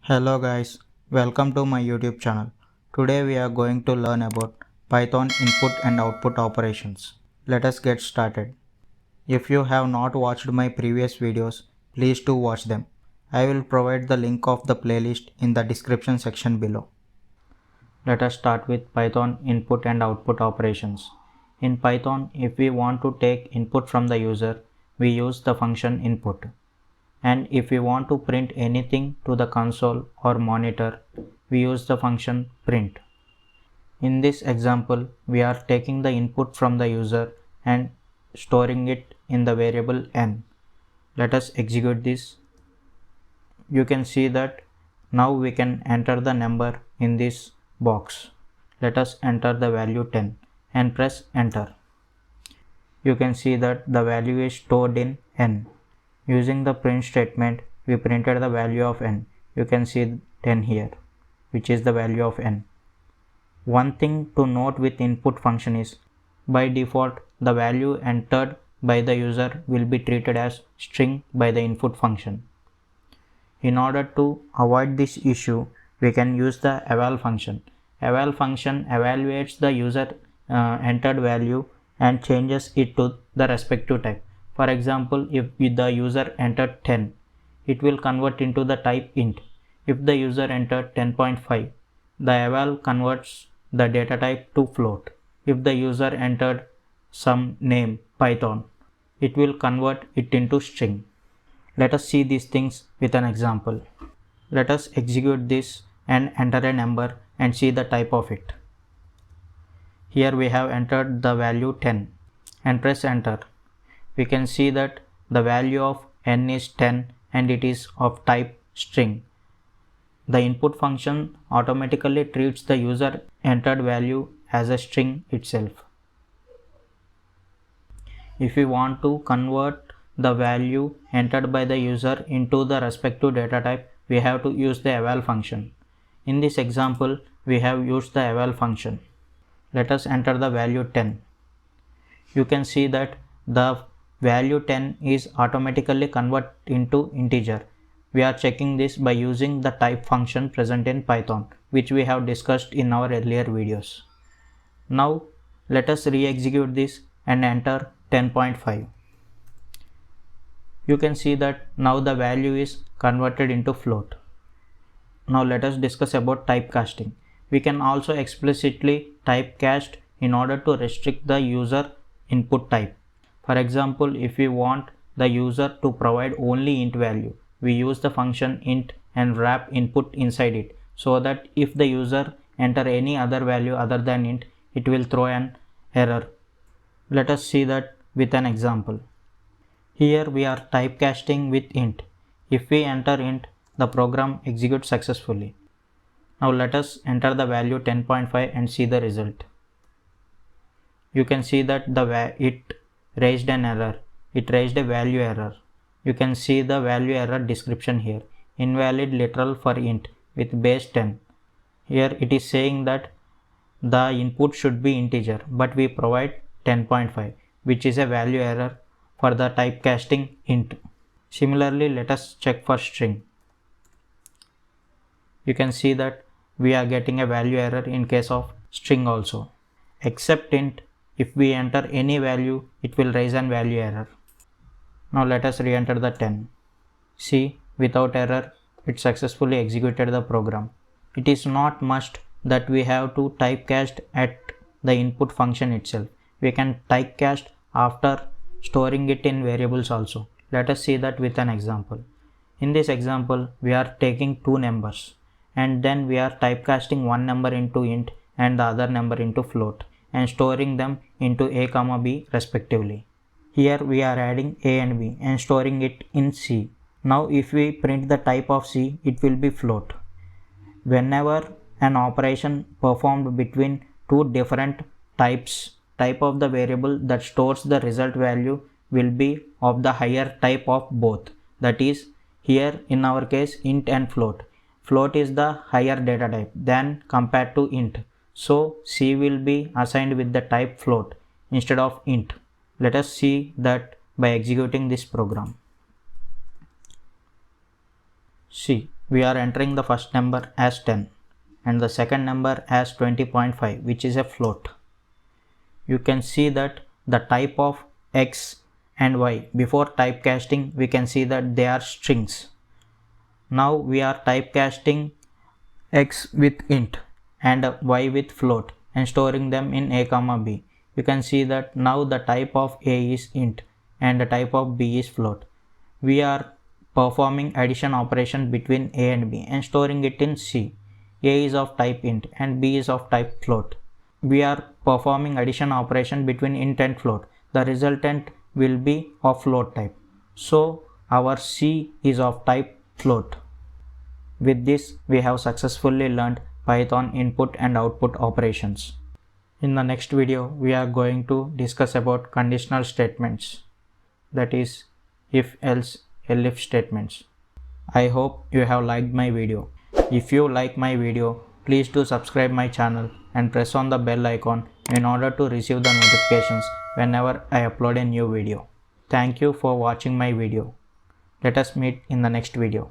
Hello guys, welcome to my YouTube channel. Today we are going to learn about Python input and output operations. Let us get started. If you have not watched my previous videos, please do watch them. I will provide the link of the playlist in the description section below. Let us start with Python input and output operations. In Python, if we want to take input from the user, we use the function input. And if we want to print anything to the console or monitor, we use the function print. In this example, we are taking the input from the user and storing it in the variable n. Let us execute this. You can see that now we can enter the number in this box. Let us enter the value 10 and press enter. You can see that the value is stored in n. Using the print statement, we printed the value of n. You can see 10 here, which is the value of n. One thing to note with input function is, by default, the value entered by the user will be treated as string by the input function. In order to avoid this issue, we can use the eval function. Eval function evaluates the user entered value and changes it to the respective type. For example, if the user entered 10, it will convert into the type int. If the user entered 10.5, the eval converts the data type to float. If the user entered some name Python, it will convert it into string. Let us see these things with an example. Let us execute this and enter a number and see the type of it. Here we have entered the value 10 and press enter. We can see that the value of n is 10 and it is of type string. The input function automatically treats the user entered value as a string itself. If we want to convert the value entered by the user into the respective data type, we have to use the eval function. In this example, we have used the eval function. Let us enter the value 10. You can see that the value 10 is automatically converted into integer. We are checking this by using the type function present in Python, which we have discussed in our earlier videos. Now let us re-execute this and enter 10.5. You can see that now the value is converted into float. Now let us discuss about typecasting. We can also explicitly typecast in order to restrict the user input type. For example, if we want the user to provide only int value, we use the function int and wrap input inside it, so that if the user enter any other value other than int, it will throw an error. Let us see that with an example. Here we are typecasting with int. If we enter int, the program executes successfully. Now let us enter the value 10.5 and see the result. You can see that it raised an error. It raised a value error. You can see the value error description here. Invalid literal for int with base 10. Here it is saying that the input should be integer, but we provide 10.5, which is a value error for the typecasting int. Similarly, let us check for string. You can see that we are getting a value error in case of string also. Except int, if we enter any value, it will raise an value error. Now let us re-enter the 10. See, without error, it successfully executed the program. It is not must that we have to typecast at the input function itself. We can typecast after storing it in variables also. Let us see that with an example. In this example, we are taking two numbers and then we are typecasting one number into int and the other number into float and storing them into a, b respectively. Here we are adding a and b and storing it in C. Now if we print the type of C, it will be float. Whenever an operation performed between two different type of the variable that stores the result value will be of the higher type of both. That is, here in our case int and float. Float is the higher data type than compared to int. So C will be assigned with the type float instead of int. Let us see that by executing this program. See, we are entering the first number as 10 and the second number as 20.5, which is a float. You can see that the type of X and Y, before typecasting we can see that they are strings. Now we are typecasting X with int and Y with float and storing them in a comma b. You can see that now the type of A is int and the type of B is float. We are performing addition operation between A and B and storing it in C. A is of type int and B is of type float. We are performing addition operation between int and float. The resultant will be of float type. So our C is of type float. With this, we have successfully learned Python input and output operations. In the next video, we are going to discuss about conditional statements, that is if else elif statements. I hope you have liked my video. If you like my video, please do subscribe my channel and press on the bell icon in order to receive the notifications whenever I upload a new video. Thank you for watching my video. Let us meet in the next video.